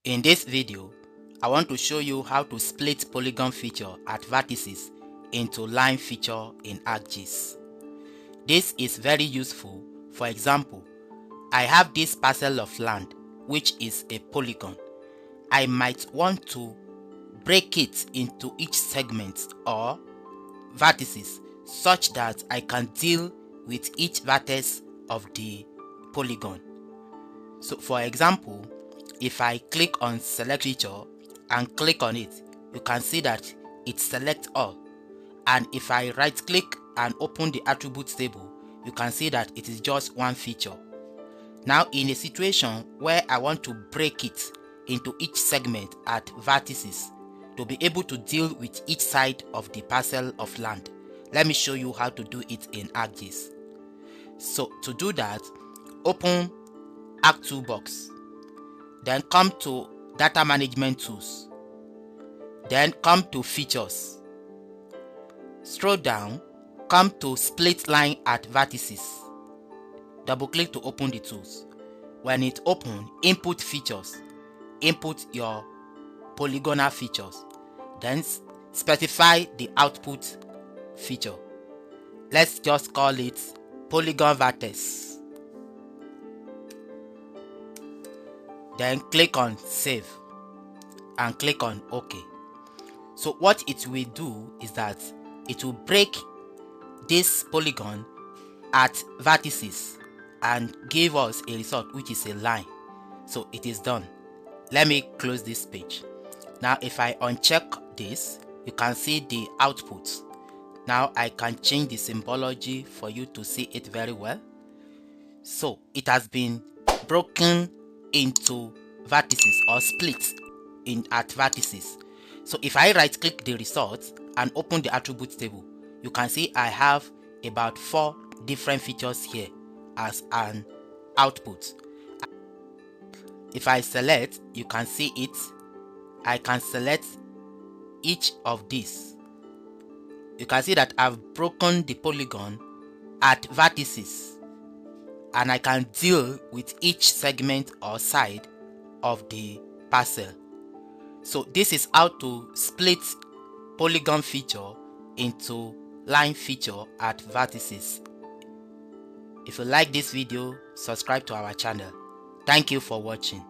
In this video, I want to show you how to split polygon feature at vertices into line feature in ArcGIS. This is very useful. For example, I have this parcel of land which is a polygon. I might want to break it into each segment or vertices such that I can deal with each vertex of the polygon. So for example, if I click on select feature and click on it, you can see that it selects all. And if I right click and open the attributes table, you can see that it is just one feature. Now in a situation where I want to break it into each segment at vertices to be able to deal with each side of the parcel of land, let me show you how to do it in ArcGIS. So to do that, open ArcTools box, then come to Data Management Tools, then come to Features, scroll down, come to Split Line at Vertices, double click to open the tools. When it opens, input features, input your polygonal features, then specify the output feature. Let's just call it Polygon Vertex. Then click on Save and click on OK. So what it will do is that it will break this polygon at vertices and give us a result which is a line. So it is done. Let me close this page. Now if I uncheck this, you can see the output. Now I can change the symbology for you to see it very well. So it has been broken into vertices or split at vertices. So if I right click the results and open the attributes table, you can see I have about 4 different features here as an output. If I select, you can see it. I can select each of these. You can see that I've broken the polygon at vertices and I can deal with each segment or side of the parcel. So this is how to split polygon feature into line feature at vertices. If you like this video, subscribe to our channel. Thank you for watching.